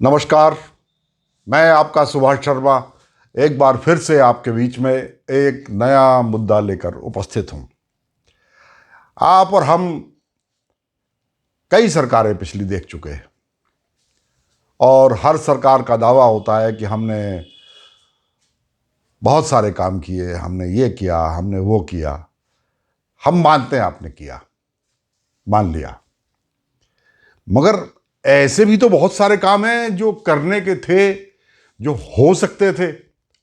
नमस्कार। मैं आपका सुभाष शर्मा एक बार फिर से आपके बीच में एक नया मुद्दा लेकर उपस्थित हूं। आप और हम कई सरकारें पिछली देख चुके हैं और हर सरकार का दावा होता है कि हमने बहुत सारे काम किए, हमने ये किया, हमने वो किया। हम मानते हैं आपने किया, मान लिया, मगर ऐसे भी तो बहुत सारे काम हैं जो करने के थे, जो हो सकते थे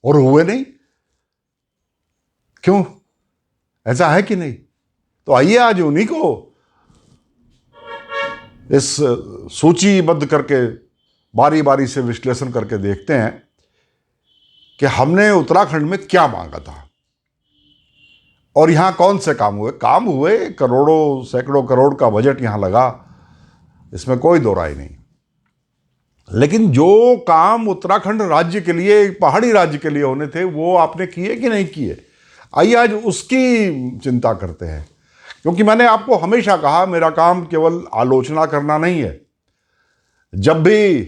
और हुए नहीं। क्यों? ऐसा है कि नहीं? तो आइए आज उन्हीं को इस सूचीबद्ध करके बारी बारी से विश्लेषण करके देखते हैं कि हमने उत्तराखंड में क्या मांगा था और यहां कौन से काम हुए। करोड़ों सैकड़ों करोड़ का बजट यहां लगा, इसमें कोई दो राय नहीं। लेकिन जो काम उत्तराखंड राज्य के लिए, एक पहाड़ी राज्य के लिए होने थे, वो आपने किए कि नहीं किए? आइए आज उसकी चिंता करते हैं। क्योंकि मैंने आपको हमेशा कहा, मेरा काम केवल आलोचना करना नहीं है। जब भी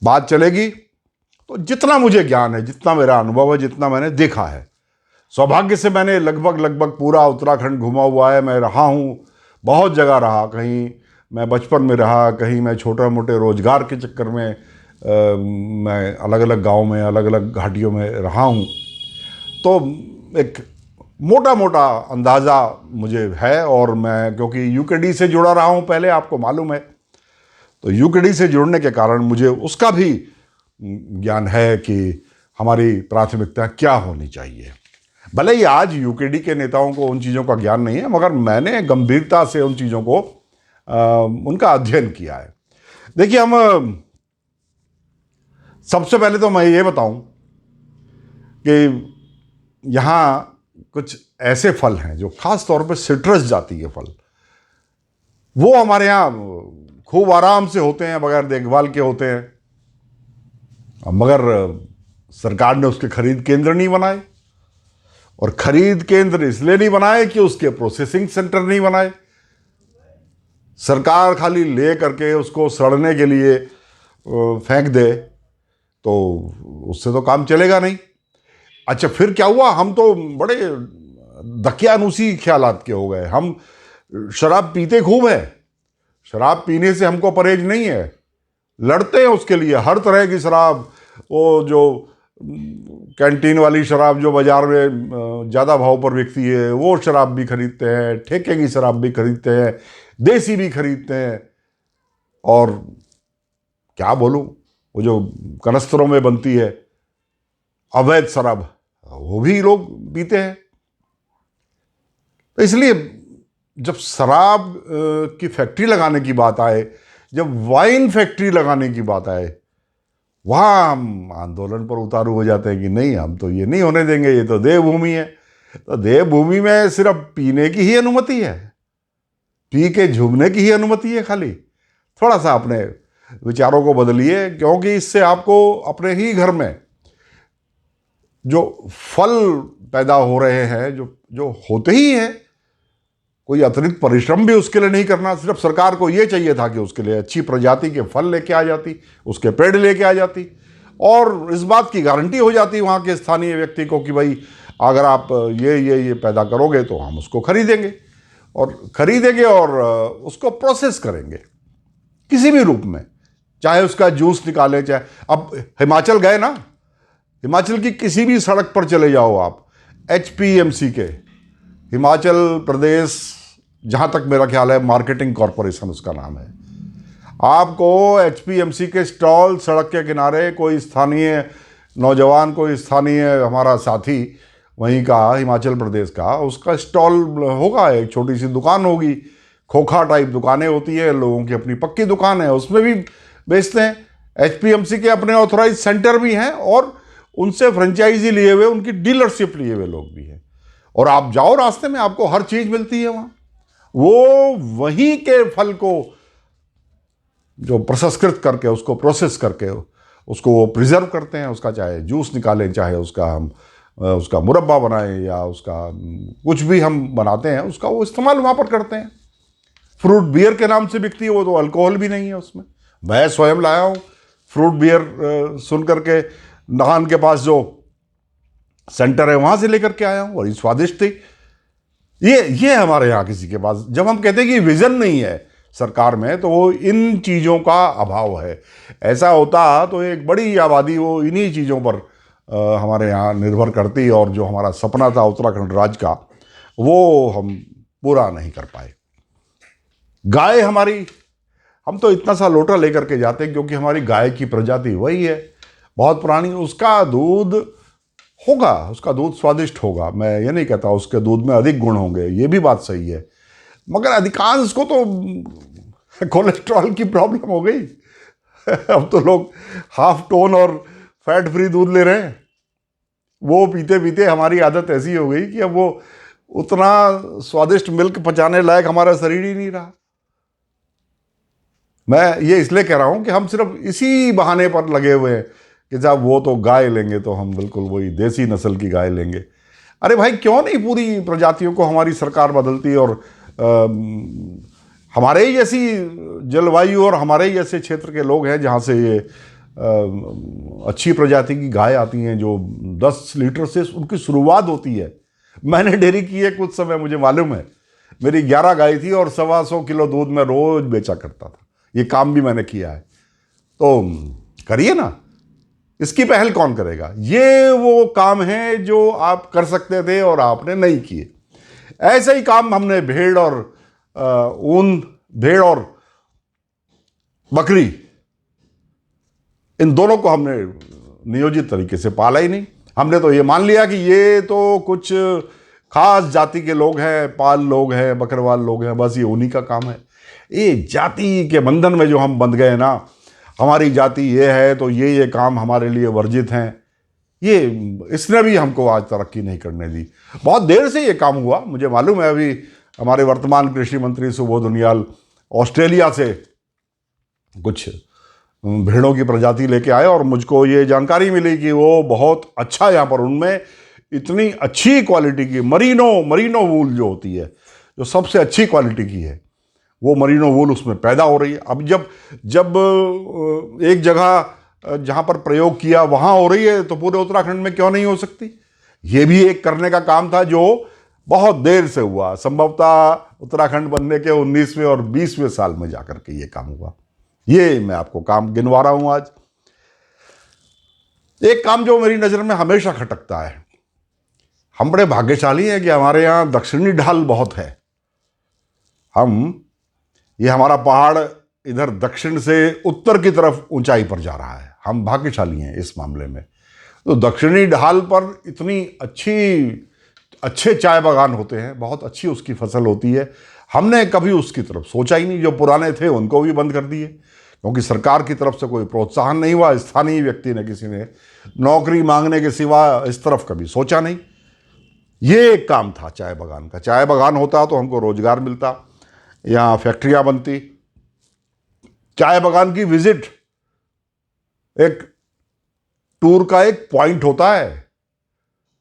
बात चलेगी तो जितना मुझे ज्ञान है, जितना मेरा अनुभव है, जितना मैंने देखा है, सौभाग्य से मैंने लगभग पूरा उत्तराखंड घुमा हुआ है। मैं रहा हूँ, बहुत जगह रहा। कहीं मैं बचपन में रहा, कहीं मैं छोटे मोटे रोजगार के चक्कर में मैं अलग अलग गाँव में, अलग अलग घाटियों में रहा हूँ। तो एक मोटा मोटा अंदाज़ा मुझे है। और मैं क्योंकि यूकेडी से जुड़ा रहा हूँ पहले, आपको मालूम है, तो यूकेडी से जुड़ने के कारण मुझे उसका भी ज्ञान है कि हमारी प्राथमिकता क्या होनी चाहिए। भले ही आज यूकेडी के नेताओं को उन चीज़ों का ज्ञान नहीं है, मगर मैंने गंभीरता से उन चीज़ों को उनका अध्ययन किया है। देखिए, हम सबसे पहले तो मैं ये बताऊं कि यहाँ कुछ ऐसे फल हैं जो खास तौर पे सिट्रस जाति के फल, वो हमारे यहाँ खूब आराम से होते हैं, बगैर देखभाल के होते हैं। मगर सरकार ने उसके खरीद केंद्र नहीं बनाए, और खरीद केंद्र इसलिए नहीं बनाए कि उसके प्रोसेसिंग सेंटर नहीं बनाए। सरकार खाली ले करके उसको सड़ने के लिए फेंक दे तो उससे तो काम चलेगा नहीं। अच्छा, फिर क्या हुआ? हम तो बड़े दकियानूसी ख्यालात के हो गए। हम शराब पीते खूब है, शराब पीने से हमको परहेज नहीं है, लड़ते हैं उसके लिए। हर तरह की शराब, वो जो कैंटीन वाली शराब जो बाजार में ज़्यादा भाव पर बिकती है, वो शराब भी खरीदते हैं, ठेके की शराब भी खरीदते हैं, देसी भी खरीदते हैं। और क्या बोलूं, वो जो कनस्तरों में बनती है अवैध शराब, वो भी लोग पीते हैं। तो इसलिए जब शराब की फैक्ट्री लगाने की बात आए, जब वाइन फैक्ट्री लगाने की बात आए, वहाँ हम आंदोलन पर उतारू हो जाते हैं कि नहीं, हम तो ये नहीं होने देंगे, ये तो देवभूमि है। तो देवभूमि में सिर्फ पीने की ही अनुमति है, पी के झूमने की ही अनुमति है खाली। थोड़ा सा अपने विचारों को बदलिए, क्योंकि इससे आपको अपने ही घर में जो फल पैदा हो रहे हैं, जो होते ही हैं, कोई अतिरिक्त परिश्रम भी उसके लिए नहीं करना। सिर्फ सरकार को ये चाहिए था कि उसके लिए अच्छी प्रजाति के फल लेके आ जाती, उसके पेड़ लेके आ जाती, और इस बात की गारंटी हो जाती वहाँ के स्थानीय व्यक्ति को कि भाई अगर आप ये पैदा करोगे तो हम उसको खरीदेंगे और उसको प्रोसेस करेंगे किसी भी रूप में, चाहे उसका जूस निकाले, चाहे अब हिमाचल गए ना, हिमाचल की किसी भी सड़क पर चले जाओ आप, HPMC के, हिमाचल प्रदेश, जहाँ तक मेरा ख्याल है मार्केटिंग कॉरपोरेशन उसका नाम है, आपको HPMC के स्टॉल सड़क के किनारे, कोई स्थानीय नौजवान, कोई स्थानीय हमारा साथी वहीं का, हिमाचल प्रदेश का, उसका स्टॉल होगा, एक छोटी सी दुकान होगी, खोखा टाइप दुकानें होती है, लोगों की अपनी पक्की दुकान है, उसमें भी बेचते हैं। HPMC के अपने ऑथराइज सेंटर भी हैं और उनसे फ्रेंचाइजी लिए हुए, उनकी डीलरशिप लिए हुए लोग भी हैं। और आप जाओ, रास्ते में आपको हर चीज मिलती है वहां। वो वहीं के फल को जो प्रसंस्कृत करके, उसको प्रोसेस करके, उसको वो प्रिजर्व करते हैं, उसका चाहे जूस निकालें, चाहे उसका मुरब्बा बनाएं, या उसका कुछ भी हम बनाते हैं, उसका वो इस्तेमाल वहाँ पर करते हैं। फ्रूट बियर के नाम से बिकती है, वो तो अल्कोहल भी नहीं है उसमें, मैं स्वयं लाया हूँ फ्रूट बियर, सुन करके नाहन के पास जो सेंटर है वहाँ से लेकर के आया हूँ, और ये स्वादिष्ट थी। ये हमारे यहाँ किसी के पास, जब हम कहते हैं कि विजन नहीं है सरकार में, तो वो इन चीज़ों का अभाव है। ऐसा होता तो एक बड़ी आबादी वो इन्हीं चीज़ों पर हमारे यहाँ निर्भर करती, और जो हमारा सपना था उत्तराखंड राज्य का, वो हम पूरा नहीं कर पाए। गाय हमारी, हम तो इतना सा लोटा लेकर के जाते हैं क्योंकि हमारी गाय की प्रजाति वही है, बहुत पुरानी। उसका दूध होगा, उसका दूध स्वादिष्ट होगा, मैं ये नहीं कहता उसके दूध में अधिक गुण होंगे, ये भी बात सही है, मगर अधिकांश को तो कोलेस्ट्रॉल की प्रॉब्लम हो गई। अब तो लोग हाफ टोन और फैट फ्री दूध ले रहे हैं। वो पीते पीते हमारी आदत ऐसी हो गई कि अब वो उतना स्वादिष्ट मिल्क पचाने लायक हमारा शरीर ही नहीं रहा। मैं ये इसलिए कह रहा हूं कि हम सिर्फ इसी बहाने पर लगे हुए हैं कि जब वो तो गाय लेंगे तो हम बिल्कुल वही देसी नस्ल की गाय लेंगे। अरे भाई, क्यों नहीं पूरी प्रजातियों को हमारी सरकार बदलती, और हमारे ही जैसी जलवायु और हमारे ही जैसे क्षेत्र के लोग हैं जहाँ से ये अच्छी प्रजाति की गाय आती हैं, जो 10 लीटर से उनकी शुरुआत होती है। मैंने डेयरी की है कुछ समय, मुझे मालूम है। मेरी 11 गाय थी और 125 किलो दूध मैं रोज बेचा करता था। ये काम भी मैंने किया है, तो करिए ना। इसकी पहल कौन करेगा? ये वो काम है जो आप कर सकते थे और आपने नहीं किए। ऐसे ही काम हमने भेड़ और बकरी, इन दोनों को हमने नियोजित तरीके से पाला ही नहीं। हमने तो ये मान लिया कि ये तो कुछ खास जाति के लोग हैं, पाल लोग हैं, बकरवाल लोग हैं, बस ये उन्हीं का काम है। ये जाति के बंधन में जो हम बंध गए ना, हमारी जाति ये है तो ये काम हमारे लिए वर्जित हैं, ये इसने भी हमको आज तरक्की नहीं करने दी। बहुत देर से ये काम हुआ, मुझे मालूम है। अभी हमारे वर्तमान कृषि मंत्री सुबोध उनियाल ऑस्ट्रेलिया से कुछ भेड़ों की प्रजाति लेके आए, और मुझको ये जानकारी मिली कि वो बहुत अच्छा, यहाँ पर उनमें इतनी अच्छी क्वालिटी की मरीनो वूल जो होती है, जो सबसे अच्छी क्वालिटी की है, वो मरीनो वूल उसमें पैदा हो रही है। अब जब एक जगह जहाँ पर प्रयोग किया वहाँ हो रही है, तो पूरे उत्तराखंड में क्यों नहीं हो सकती? ये भी एक करने का काम था जो बहुत देर से हुआ। संभवतः उत्तराखंड बनने के 19वें और 20वें साल में जाकर के ये काम हुआ। ये मैं आपको काम गिनवा रहा हूं आज। एक काम जो मेरी नज़र में हमेशा खटकता है, हम बड़े भाग्यशाली हैं कि हमारे यहाँ दक्षिणी ढाल बहुत है। ये हमारा पहाड़ इधर दक्षिण से उत्तर की तरफ ऊंचाई पर जा रहा है। हम भाग्यशाली हैं इस मामले में। तो दक्षिणी ढाल पर इतनी अच्छे चाय बागान होते हैं, बहुत अच्छी उसकी फसल होती है। हमने कभी उसकी तरफ सोचा ही नहीं। जो पुराने थे उनको भी बंद कर दिए, क्योंकि सरकार की तरफ से कोई प्रोत्साहन नहीं हुआ। स्थानीय व्यक्ति ने, किसी ने नौकरी मांगने के सिवा इस तरफ कभी सोचा नहीं। ये एक काम था चाय बागान का। चाय बागान होता तो हमको रोजगार मिलता, यहाँ फैक्ट्रियाँ बनती। चाय बागान की विजिट एक टूर का एक पॉइंट होता है।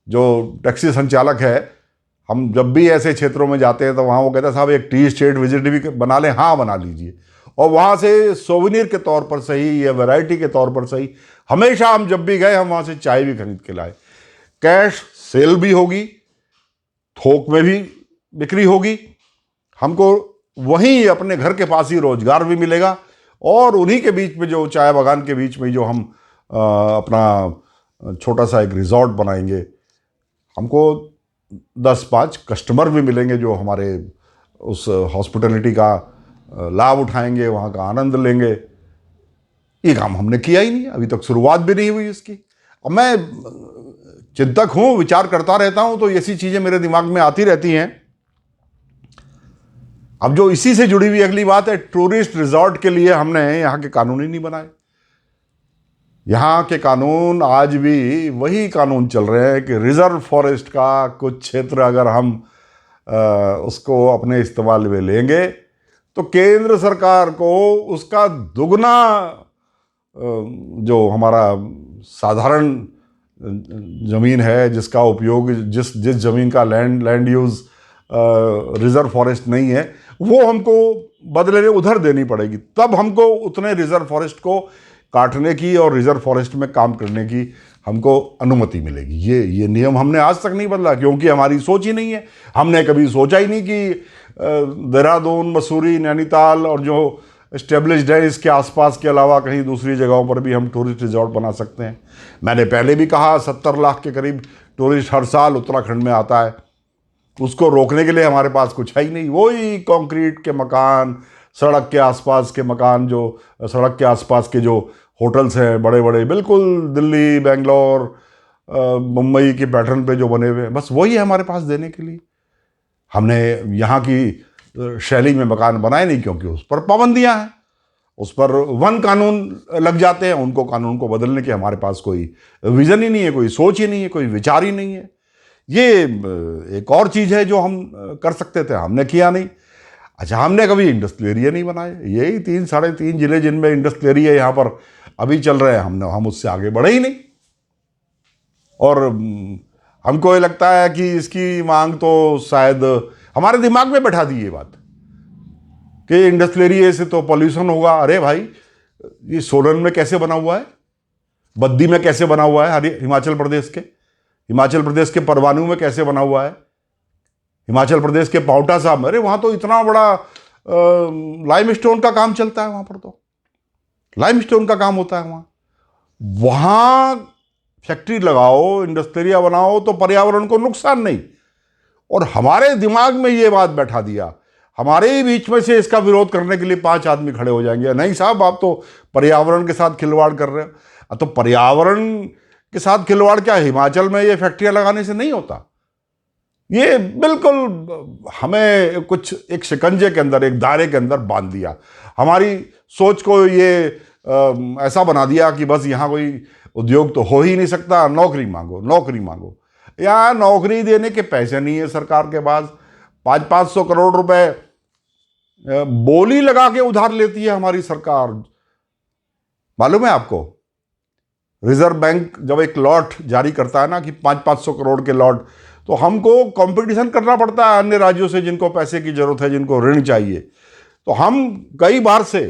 जो टैक्सी संचालक है, हम जब भी ऐसे क्षेत्रों में जाते हैं तो वहाँ वो कहता है, साहब एक टी स्टेट विजिट भी बना लें। हाँ, बना लीजिए। और वहाँ से सोवेनियर के तौर पर सही या वैरायटी के तौर पर सही, हमेशा हम जब भी गए हम वहाँ से चाय भी खरीद के लाए। कैश सेल भी होगी, थोक में भी बिक्री होगी, हमको वहीं अपने घर के पास ही रोजगार भी मिलेगा। और उन्हीं के बीच में, जो चाय बागान के बीच में जो हम अपना छोटा सा एक रिजॉर्ट बनाएंगे, हमको 10-5 कस्टमर भी मिलेंगे जो हमारे उस हॉस्पिटलिटी का लाभ उठाएंगे, वहाँ का आनंद लेंगे। ये काम हमने किया ही नहीं, अभी तक शुरुआत भी नहीं हुई इसकी। और मैं चिंतक हूँ, विचार करता रहता हूँ, तो ऐसी चीज़ें मेरे दिमाग में आती रहती हैं। अब जो इसी से जुड़ी हुई अगली बात है, टूरिस्ट रिजॉर्ट के लिए हमने यहाँ के कानून ही नहीं बनाए। यहाँ के कानून आज भी वही कानून चल रहे हैं कि रिजर्व फॉरेस्ट का कुछ क्षेत्र अगर हम उसको अपने इस्तेमाल में लेंगे तो केंद्र सरकार को उसका दुगना, जो हमारा साधारण ज़मीन है जिसका उपयोग, जिस ज़मीन का लैंड यूज़ रिजर्व फॉरेस्ट नहीं है, वो हमको बदले उधर देनी पड़ेगी, तब हमको उतने रिजर्व फॉरेस्ट को काटने की और रिजर्व फॉरेस्ट में काम करने की हमको अनुमति मिलेगी। ये नियम हमने आज तक नहीं बदला, क्योंकि हमारी सोच ही नहीं है। हमने कभी सोचा ही नहीं कि देहरादून, मसूरी, नैनीताल और जो इस्टेब्लिश्ड है इसके आसपास के अलावा कहीं दूसरी जगहों पर भी हम टूरिस्ट रिजॉर्ट बना सकते हैं। मैंने पहले भी कहा 70 लाख के करीब टूरिस्ट हर साल उत्तराखंड में आता है। उसको रोकने के लिए हमारे पास कुछ है ही नहीं। वही कंक्रीट के मकान, सड़क के आसपास के मकान, जो सड़क के आसपास के जो होटल्स हैं बड़े बड़े, बिल्कुल दिल्ली, बेंगलोर, मुंबई के पैटर्न पे जो बने हुए हैं, बस वही है हमारे पास देने के लिए। हमने यहाँ की शैली में मकान बनाए नहीं, क्योंकि उस पर पाबंदियाँ हैं, उस पर वन कानून लग जाते हैं। उनको कानून को बदलने के हमारे पास कोई विज़न ही नहीं है, कोई सोच ही नहीं है, कोई विचार ही नहीं है। ये एक और चीज़ है जो हम कर सकते थे, हमने किया नहीं। अच्छा, हमने कभी इंडस्ट्रियल एरिया नहीं बनाए। यही 3 साढ़े 3 जिले जिनमें इंडस्ट्रियल एरिया यहाँ पर अभी चल रहे हैं, हम उससे आगे बढ़े ही नहीं। और हमको ये लगता है कि इसकी मांग तो शायद हमारे दिमाग में बैठा दी ये बात कि इंडस्ट्रियल एरिया से तो पॉल्यूशन होगा। अरे भाई, ये सोलन में कैसे बना हुआ है, बद्दी में कैसे बना हुआ है, हिमाचल प्रदेश के परवाणु में कैसे बना हुआ है, हिमाचल प्रदेश के पाउटा साहब में, अरे वहाँ तो इतना बड़ा लाइमस्टोन का काम चलता है। वहाँ पर तो लाइमस्टोन का काम होता है। वहाँ फैक्ट्री लगाओ, इंडस्ट्रियल एरिया बनाओ तो पर्यावरण को नुकसान नहीं। और हमारे दिमाग में ये बात बैठा दिया, हमारे ही बीच में से इसका विरोध करने के लिए 5 आदमी खड़े हो जाएंगे, नहीं साहब आप तो पर्यावरण के साथ खिलवाड़ कर रहे हो। तो पर्यावरण के साथ खिलवाड़ क्या हिमाचल में ये फैक्ट्रियां लगाने से नहीं होता? ये बिल्कुल हमें कुछ एक शिकंजे के अंदर, एक दायरे के अंदर बांध दिया। हमारी सोच को ये ऐसा बना दिया कि बस यहाँ कोई उद्योग तो हो ही नहीं सकता, नौकरी मांगो। यहाँ नौकरी देने के पैसे नहीं है सरकार के पास। 500 करोड़ रुपए बोली लगा के उधार लेती है हमारी सरकार। मालूम है आपको, रिजर्व बैंक जब एक लॉट जारी करता है ना कि 500 करोड़ के लॉट, तो हमको कंपटीशन करना पड़ता है अन्य राज्यों से जिनको पैसे की जरूरत है, जिनको ऋण चाहिए। तो हम कई बार से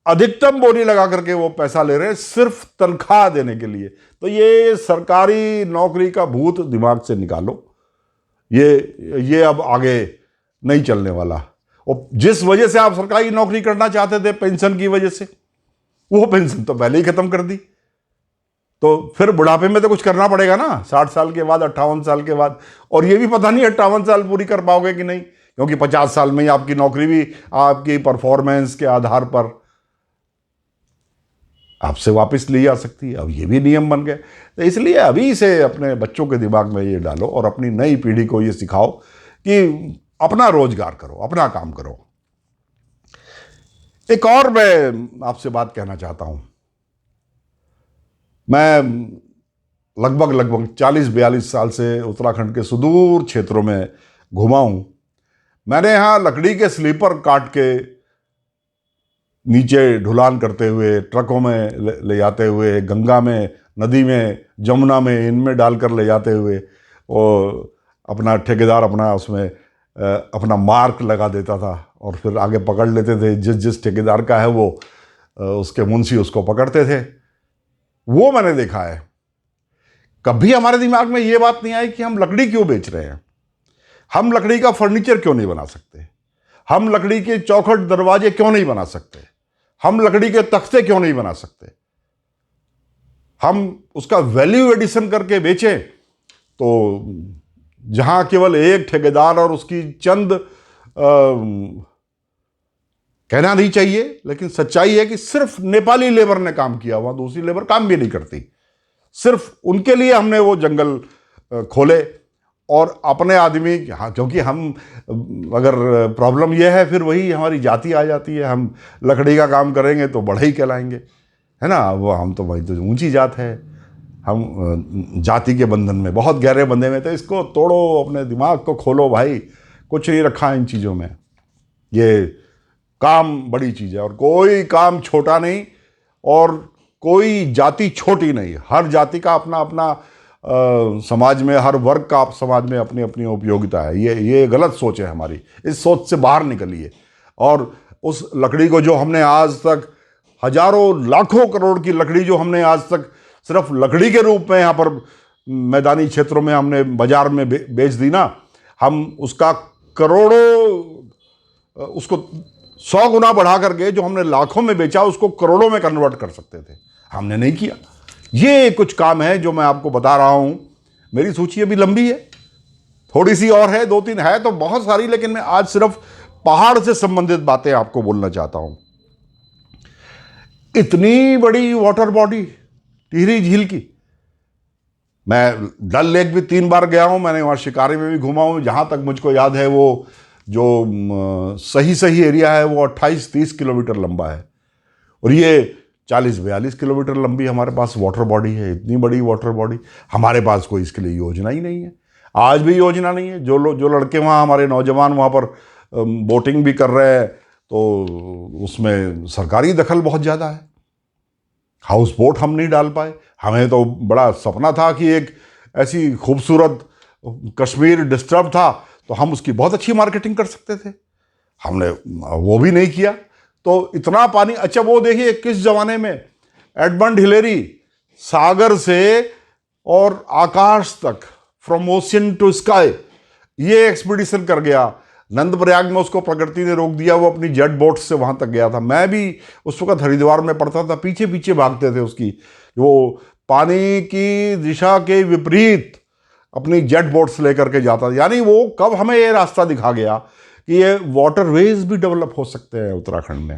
अधिकतम बोली लगा करके वो पैसा ले रहे हैं सिर्फ तनख्वाह देने के लिए। तो ये सरकारी नौकरी का भूत दिमाग से निकालो। ये अब आगे नहीं चलने वाला। और जिस वजह से आप सरकारी नौकरी करना चाहते थे, पेंशन की वजह से, वो पेंशन तो पहले ही खत्म कर दी। तो फिर बुढ़ापे में तो कुछ करना पड़ेगा ना, 60 साल के बाद, 58 साल के बाद। और ये भी पता नहीं 58 साल पूरी कर पाओगे कि नहीं, क्योंकि 50 साल में ही आपकी नौकरी भी आपकी परफॉर्मेंस के आधार पर आपसे वापस ली जा सकती है। अब ये भी नियम बन गए। तो इसलिए अभी से अपने बच्चों के दिमाग में ये डालो और अपनी नई पीढ़ी को ये सिखाओ कि अपना रोजगार करो, अपना काम करो। एक और मैं आपसे बात कहना चाहता हूं। मैं लगभग 40-42 साल से उत्तराखंड के सुदूर क्षेत्रों में घुमा हूं। मैंने यहाँ लकड़ी के स्लीपर काट के नीचे ढुलान करते हुए, ट्रकों में ले जाते हुए, गंगा में, नदी में, जमुना में, इनमें डालकर ले जाते हुए, और अपना ठेकेदार अपना उसमें अपना मार्क लगा देता था और फिर आगे पकड़ लेते थे। जिस ठेकेदार का है वो उसके मुंशी उसको पकड़ते थे। वो मैंने देखा है। कभी हमारे दिमाग में ये बात नहीं आई कि हम लकड़ी क्यों बेच रहे हैं, हम लकड़ी का फर्नीचर क्यों नहीं बना सकते, हम लकड़ी के चौखट दरवाजे क्यों नहीं बना सकते, हम लकड़ी के तख्ते क्यों नहीं बना सकते। हम उसका वैल्यू एडिशन करके बेचें। तो जहां केवल एक ठेकेदार और उसकी चंद कहना नहीं चाहिए, लेकिन सच्चाई है कि सिर्फ नेपाली लेबर ने काम किया, वहां दूसरी लेबर काम भी नहीं करती। सिर्फ उनके लिए हमने वो जंगल खोले और अपने आदमी, हाँ, क्योंकि हम अगर प्रॉब्लम यह है फिर वही हमारी जाति आ जाती है। हम लकड़ी का काम करेंगे तो बढ़ई कहलाएंगे, है ना। वो हम तो भाई तो ऊंची जात है, हम जाति के बंधन में बहुत गहरे बंधे में। तो इसको तोड़ो, अपने दिमाग को खोलो भाई। कुछ नहीं रखा इन चीज़ों में। ये काम बड़ी चीज़ है और कोई काम छोटा नहीं और कोई जाति छोटी नहीं। हर जाति का अपना अपना समाज में, हर वर्ग का समाज में अपनी अपनी उपयोगिता है। ये गलत सोच है हमारी। इस सोच से बाहर निकलिए। और उस लकड़ी को जो हमने आज तक हजारों लाखों करोड़ की लकड़ी जो हमने आज तक सिर्फ लकड़ी के रूप में यहाँ पर मैदानी क्षेत्रों में हमने बाजार में बेच दी ना, हम उसका करोड़ों, उसको 100 गुना बढ़ा करके जो हमने लाखों में बेचा उसको करोड़ों में कन्वर्ट कर सकते थे, हमने नहीं किया। ये कुछ काम है जो मैं आपको बता रहा हूं। मेरी सूची अभी लंबी है, थोड़ी सी और है, 2-3 है तो बहुत सारी, लेकिन मैं आज सिर्फ पहाड़ से संबंधित बातें आपको बोलना चाहता हूं। इतनी बड़ी वाटर बॉडी टिहरी झील की, मैं डल लेक भी 3 बार गया हूं, मैंने वहां शिकारी में भी घूमा हूं। जहां तक मुझको याद है वो जो सही एरिया है वो 28-30 किलोमीटर लंबा है, और ये 40-42 किलोमीटर लंबी हमारे पास वाटर बॉडी है। इतनी बड़ी वाटर बॉडी, हमारे पास कोई इसके लिए योजना ही नहीं है, आज भी योजना नहीं है। जो लड़के वहाँ, हमारे नौजवान वहाँ पर बोटिंग भी कर रहे हैं, तो उसमें सरकारी दखल बहुत ज़्यादा है। हाउस बोट हम नहीं डाल पाए। हमें तो बड़ा सपना था कि एक ऐसी खूबसूरत, कश्मीर डिस्टर्ब था तो हम उसकी बहुत अच्छी मार्केटिंग कर सकते थे, हमने वो भी नहीं किया। तो इतना पानी, अच्छा वो देखिए किस जमाने में एडमंड हिलेरी सागर से और आकाश तक, फ्रॉम ओशियन टू स्काई, ये एक्सपीडिशन कर गया। नंदप्रयाग में उसको प्रकृति ने रोक दिया, वो अपनी जेट बोट से वहां तक गया था। मैं भी उस वक्त हरिद्वार में पढ़ता था, पीछे पीछे भागते थे उसकी, वो पानी की दिशा के विपरीत अपनी जेट बोट्स लेकर के जाता था। यानी वो कब हमें ये रास्ता दिखा गया कि ये वाटरवेज भी डेवलप हो सकते हैं उत्तराखंड में।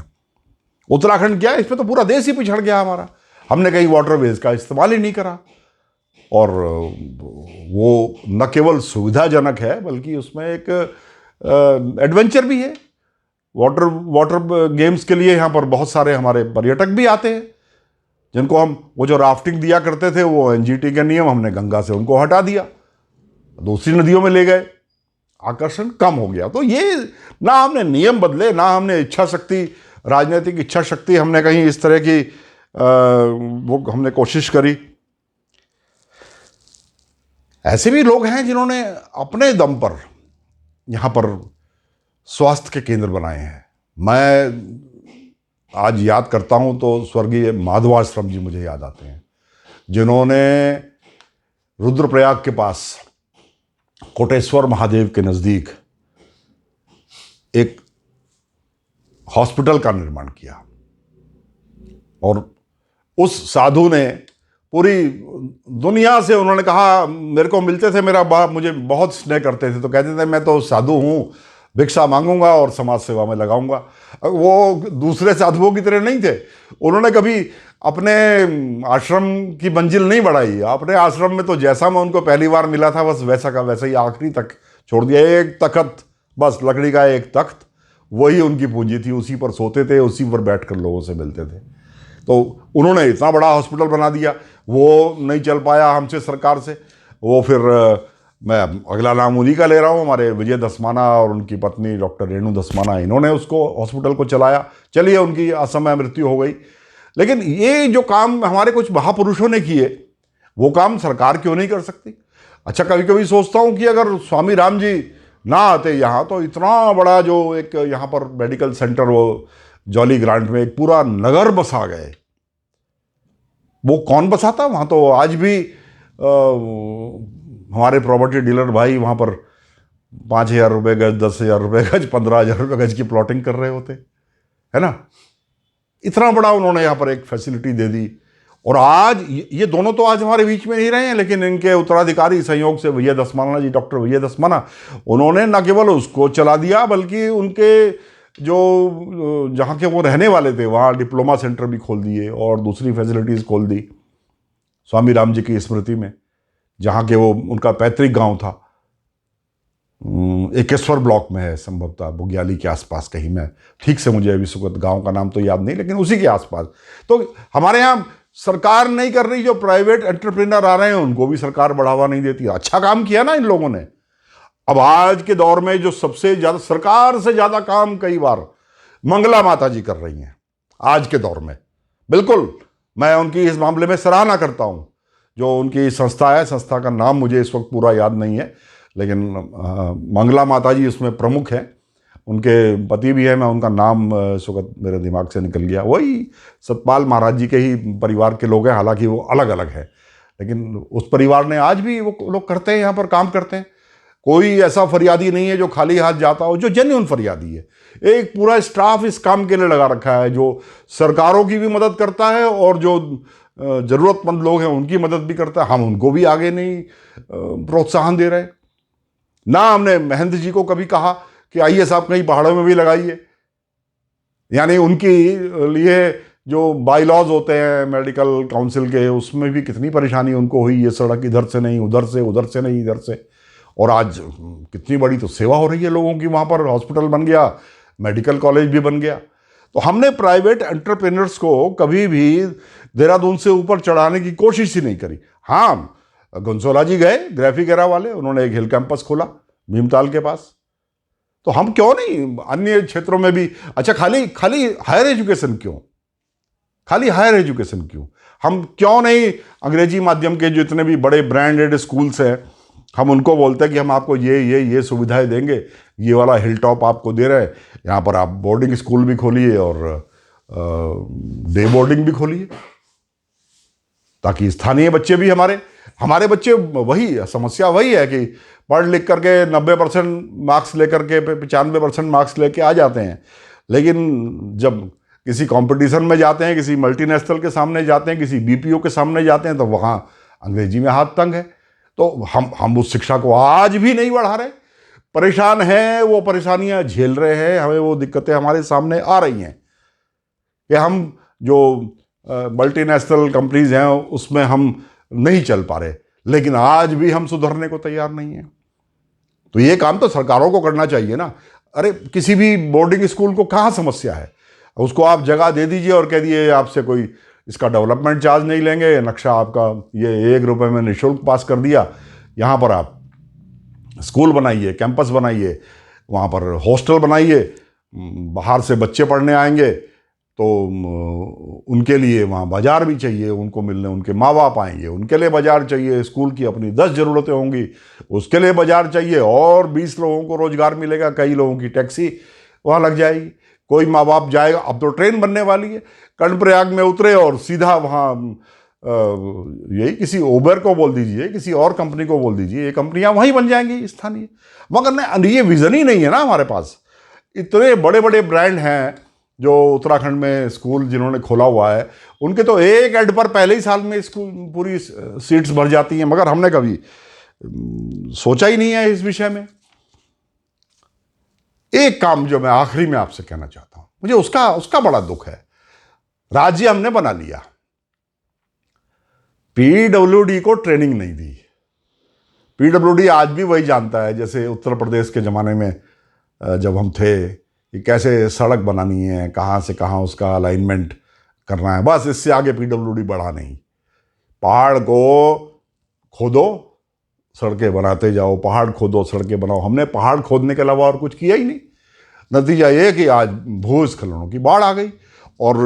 उत्तराखंड क्या है, इसमें तो पूरा देश ही पिछड़ गया हमारा, हमने कहीं वाटरवेज का इस्तेमाल ही नहीं करा। और वो न केवल सुविधाजनक है बल्कि उसमें एक एडवेंचर भी है। वाटर गेम्स के लिए यहाँ पर बहुत सारे हमारे पर्यटक भी आते हैं, जिनको हम, वो जो राफ्टिंग दिया करते थे वो एनजीटी के नियम, हमने गंगा से उनको हटा दिया, दूसरी नदियों में ले गए, आकर्षण कम हो गया। तो ये ना हमने नियम बदले, ना हमने इच्छा शक्ति, राजनीतिक इच्छा शक्ति हमने कहीं इस तरह की वो हमने कोशिश करी। ऐसे भी लोग हैं जिन्होंने अपने दम पर यहाँ पर स्वास्थ्य के केंद्र बनाए हैं। मैं आज याद करता हूँ तो स्वर्गीय माधवाश्रम जी मुझे याद आते हैं, जिन्होंने रुद्रप्रयाग के पास कोटेश्वर महादेव के नज़दीक एक हॉस्पिटल का निर्माण किया। और उस साधु ने पूरी दुनिया से, उन्होंने कहा, मेरे को मिलते थे, मेरा बाप मुझे बहुत स्नेह करते थे, तो कहते थे मैं तो साधु हूँ, भिक्षा मांगूंगा और समाज सेवा में लगाऊंगा। वो दूसरे साधुओं की तरह नहीं थे, उन्होंने कभी अपने आश्रम की मंजिल नहीं बढ़ाई। अपने आश्रम में तो जैसा मैं उनको पहली बार मिला था बस वैसा का वैसा ही आखिरी तक छोड़ दिया। एक तख्त, बस लकड़ी का एक तख्त, वही उनकी पूंजी थी, उसी पर सोते थे, उसी पर बैठ कर लोगों से मिलते थे। तो उन्होंने इतना बड़ा हॉस्पिटल बना दिया, वो नहीं चल पाया हमसे सरकार से। वो फिर मैं अगला नाम उन्हीं का ले रहा हूँ, हमारे विजय दसमाना और उनकी पत्नी डॉक्टर रेणु दसमाना, इन्होंने उसको हॉस्पिटल को चलाया। चलिए उनकी असमय मृत्यु हो गई, लेकिन ये जो काम हमारे कुछ महापुरुषों ने किए वो काम सरकार क्यों नहीं कर सकती? अच्छा, कभी कभी सोचता हूँ कि अगर स्वामी राम जी ना आते यहाँ तो इतना बड़ा जो एक यहाँ पर मेडिकल सेंटर, वो जॉली ग्रांट में एक पूरा नगर बसा गए, वो कौन बसाता वहाँ? तो आज भी हमारे प्रॉपर्टी डीलर भाई वहाँ पर 5,000 रुपये गज, 10,000 रुपये गज, 15,000 रुपये गज की प्लॉटिंग कर रहे होते, है ना। इतना बड़ा उन्होंने यहाँ पर एक फैसिलिटी दे दी। और आज ये दोनों तो आज हमारे बीच में नहीं रहे हैं, लेकिन इनके उत्तराधिकारी संयोग से विजय दसमाना जी, डॉक्टर विजय दसमाना, उन्होंने न केवल उसको चला दिया बल्कि उनके जो जहाँ के वो रहने वाले थे वहाँ डिप्लोमा सेंटर भी खोल दिए और दूसरी फैसिलिटीज़ खोल दी स्वामी राम जी की स्मृति में, जहाँ के वो उनका पैतृक गांव था, एकेश्वर ब्लॉक में है संभवतः, बुग्याली के आसपास कहीं, मैं ठीक से मुझे अभी सुगत गांव का नाम तो याद नहीं, लेकिन उसी के आसपास। तो हमारे यहाँ सरकार नहीं कर रही, जो प्राइवेट एंटरप्रेन्योर आ रहे हैं उनको भी सरकार बढ़ावा नहीं देती। अच्छा काम किया ना इन लोगों ने। अब आज के दौर में जो सबसे ज़्यादा, सरकार से ज़्यादा काम कई बार मंगला माता जी कर रही हैं आज के दौर में। बिल्कुल, मैं उनकी इस मामले में सराहना करता हूँ। जो उनकी संस्था है, संस्था का नाम मुझे इस वक्त पूरा याद नहीं है, लेकिन मंगला माता जी उसमें प्रमुख हैं। उनके पति भी है, मैं उनका नाम इस वक्त मेरे दिमाग से निकल गया, वही सतपाल महाराज जी के ही परिवार के लोग हैं, हालांकि वो अलग अलग है, लेकिन उस परिवार ने आज भी वो लोग करते हैं, यहाँ पर काम करते हैं। कोई ऐसा फरियादी नहीं है जो खाली हाथ जाता हो, जो जेन्युइन फरियादी है। एक पूरा स्टाफ इस काम के लिए लगा रखा है, जो सरकारों की भी मदद करता है और जो ज़रूरतमंद लोग हैं उनकी मदद भी करता है। हम उनको भी आगे नहीं प्रोत्साहन दे रहे। ना हमने महंत जी को कभी कहा कि आइए साहब कहीं पहाड़ों में भी लगाइए, यानी उनकी लिए जो बाई लॉज होते हैं मेडिकल काउंसिल के, उसमें भी कितनी परेशानी उनको हुई, ये सड़क इधर से नहीं उधर से, उधर से नहीं इधर से। और आज कितनी बड़ी तो सेवा हो रही है लोगों की, वहाँ पर हॉस्पिटल बन गया, मेडिकल कॉलेज भी बन गया। तो हमने प्राइवेट एंटरप्रेन्योर्स को कभी भी देहरादून से ऊपर चढ़ाने की कोशिश ही नहीं करी। हाँ, घनसोला जी गए, ग्राफिकेरा वाले, उन्होंने एक हिल कैंपस खोला भीमताल के पास, तो हम क्यों नहीं अन्य क्षेत्रों में भी। अच्छा, खाली खाली हायर एजुकेशन क्यों, खाली हायर एजुकेशन क्यों? हम क्यों नहीं अंग्रेजी माध्यम के जितने भी बड़े ब्रांडेड स्कूल्स हैं, हम उनको बोलते हैं कि हम आपको ये सुविधाएं देंगे, ये वाला हिल टॉप आपको दे रहे हैं, यहाँ पर आप बोर्डिंग स्कूल भी खोलिए और डे बोर्डिंग भी खोलिए, ताकि स्थानीय बच्चे भी हमारे बच्चे, वही समस्या वही है कि पढ़ लिख करके 90% मार्क्स लेकर के 95% मार्क्स लेके आ जाते हैं, लेकिन जब किसी कंपटीशन में जाते हैं, किसी मल्टीनेशनल के सामने जाते हैं, किसी बीपीओ के सामने जाते हैं, तो वहाँ अंग्रेजी में हाथ तंग है। तो हम उस शिक्षा को आज भी नहीं बढ़ा रहे, परेशान हैं, वो परेशानियां झेल रहे हैं, हमें वो दिक्कतें हमारे सामने आ रही हैं कि हम जो मल्टीनेशनल कंपनीज हैं उसमें हम नहीं चल पा रहे, लेकिन आज भी हम सुधरने को तैयार नहीं हैं। तो ये काम तो सरकारों को करना चाहिए ना। अरे किसी भी बोर्डिंग स्कूल को कहाँ समस्या है, उसको आप जगह दे दीजिए और कह दिए आपसे कोई इसका डेवलपमेंट चार्ज नहीं लेंगे, नक्शा आपका ये 1 रुपये में निःशुल्क पास कर दिया, यहाँ पर आप स्कूल बनाइए, कैंपस बनाइए, वहाँ पर हॉस्टल बनाइए, बाहर से बच्चे पढ़ने आएंगे तो उनके लिए वहाँ बाज़ार भी चाहिए, उनको मिलने उनके माँ बाप आएंगे, उनके लिए बाज़ार चाहिए, स्कूल की अपनी 10 ज़रूरतें होंगी, उसके लिए बाज़ार चाहिए, और 20 लोगों को रोज़गार मिलेगा, कई लोगों की टैक्सी वहाँ लग जाएगी। कोई माँ बाप जाएगा, अब तो ट्रेन बनने वाली है, कर्णप्रयाग में उतरे और सीधा वहाँ यही किसी उबर को बोल दीजिए, किसी और कंपनी को बोल दीजिए, ये कंपनियां वहीं बन जाएंगी स्थानीय। मगर ये विजन ही नहीं है ना हमारे पास। इतने बड़े बड़े ब्रांड हैं जो उत्तराखंड में स्कूल जिन्होंने खोला हुआ है, उनके तो एक एड पर पहले ही साल में स्कूल पूरी सीट्स भर जाती हैं, मगर हमने कभी सोचा ही नहीं है इस विषय में। एक काम जो मैं आखिरी में आपसे कहना चाहता हूं, मुझे उसका बड़ा दुख है। राज्य हमने बना लिया, पीडब्ल्यूडी को ट्रेनिंग नहीं दी। पीडब्ल्यूडी आज भी वही जानता है जैसे उत्तर प्रदेश के ज़माने में जब हम थे, कि कैसे सड़क बनानी है, कहाँ से कहाँ उसका अलाइनमेंट करना है, बस इससे आगे पीडब्ल्यूडी बढ़ा नहीं। पहाड़ को खोदो, सड़कें बनाते जाओ, पहाड़ खोदो, सड़कें बनाओ। हमने पहाड़ खोदने के अलावा और कुछ किया ही नहीं। नतीजा ये कि आज भूस्खलनों की बाढ़ आ गई और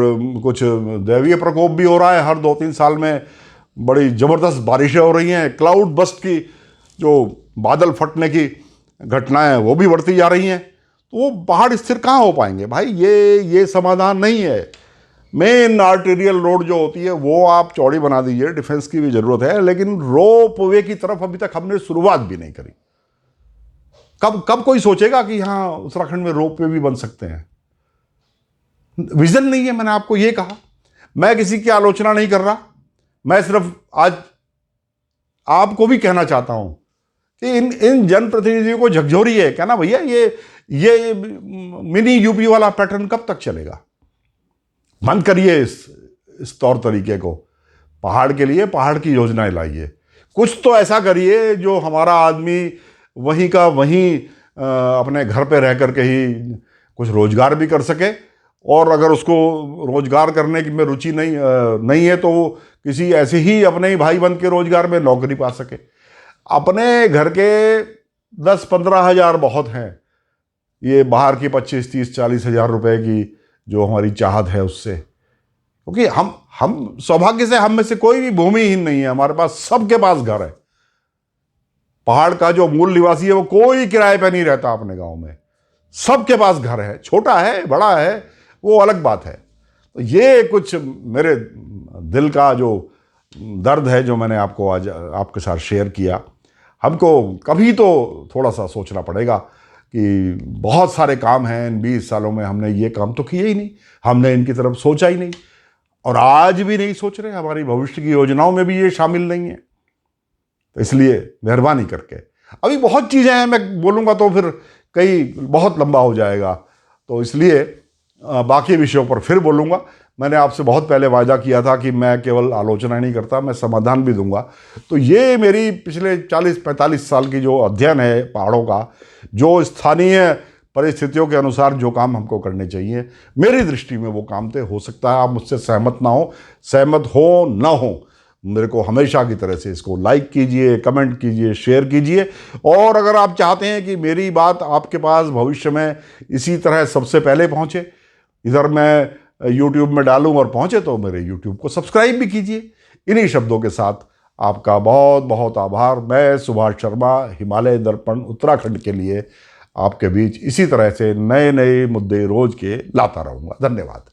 कुछ दैवीय प्रकोप भी हो रहा है। हर 2-3 साल में बड़ी ज़बरदस्त बारिशें हो रही हैं, क्लाउड बस्ट की जो बादल फटने की घटनाएं वो भी बढ़ती जा रही हैं। तो वो पहाड़ स्थिर कहाँ हो पाएंगे भाई? ये समाधान नहीं है। मेन आर्टेरियल रोड जो होती है वो आप चौड़ी बना दीजिए, डिफेंस की भी ज़रूरत है, लेकिन रोप वे की तरफ अभी तक हमने शुरुआत भी नहीं करी। कब कोई सोचेगा कि यहाँ उत्तराखंड में रोप वे भी बन सकते हैं? विजन नहीं है। मैंने आपको ये कहा, मैं किसी की आलोचना नहीं कर रहा, मैं सिर्फ आज आपको भी कहना चाहता हूं कि इन जनप्रतिनिधियों को झकझोरी है क्या ना भैया, ये मिनी यूपी वाला पैटर्न कब तक चलेगा? बंद करिए इस तौर तरीके को। पहाड़ के लिए पहाड़ की योजनाएं लाइए, कुछ तो ऐसा करिए जो हमारा आदमी वहीं का वहीं अपने घर पे रह करके ही कुछ रोजगार भी कर सके, और अगर उसको रोजगार करने की में रुचि नहीं है तो वो किसी ऐसे ही अपने ही भाई बंद के रोजगार में नौकरी पा सके। अपने घर के 10-15 हज़ार बहुत हैं, ये बाहर की 25-30-40 हज़ार रुपए की जो हमारी चाहत है उससे, क्योंकि हम सौभाग्य से हम में से कोई भी भूमिहीन नहीं है, हमारे पास सबके पास घर है। पहाड़ का जो मूल निवासी है वो कोई किराए पे नहीं रहता अपने गांव में, सबके पास घर है, छोटा है बड़ा है वो अलग बात है। तो ये कुछ मेरे दिल का जो दर्द है जो मैंने आपको आज आपके साथ शेयर किया। हमको कभी तो थोड़ा सा सोचना पड़ेगा कि बहुत सारे काम हैं, इन 20 सालों में हमने ये काम तो किए ही नहीं, हमने इनकी तरफ सोचा ही नहीं और आज भी नहीं सोच रहे, हमारी भविष्य की योजनाओं में भी ये शामिल नहीं है। तो इसलिए मेहरबानी करके, अभी बहुत चीज़ें हैं, मैं बोलूँगा तो फिर कई बहुत लंबा हो जाएगा, तो इसलिए बाकी विषयों पर फिर बोलूँगा। मैंने आपसे बहुत पहले वायदा किया था कि मैं केवल आलोचना नहीं करता, मैं समाधान भी दूंगा। तो ये मेरी पिछले 40-45 साल की जो अध्ययन है पहाड़ों का, जो स्थानीय परिस्थितियों के अनुसार जो काम हमको करने चाहिए, मेरी दृष्टि में वो काम थे। हो सकता है आप मुझसे सहमत ना हो, सहमत हो ना हो, मेरे को हमेशा की तरह से इसको लाइक कीजिए, कमेंट कीजिए, शेयर कीजिए। और अगर आप चाहते हैं कि मेरी बात आपके पास भविष्य में इसी तरह सबसे पहले पहुँचे, इधर मैं यूट्यूब में डालूं और पहुंचे, तो मेरे यूट्यूब को सब्सक्राइब भी कीजिए। इन्हीं शब्दों के साथ आपका बहुत बहुत आभार। मैं सुभाष शर्मा, हिमालय दर्पण उत्तराखंड के लिए आपके बीच इसी तरह से नए नए मुद्दे रोज के लाता रहूंगा। धन्यवाद।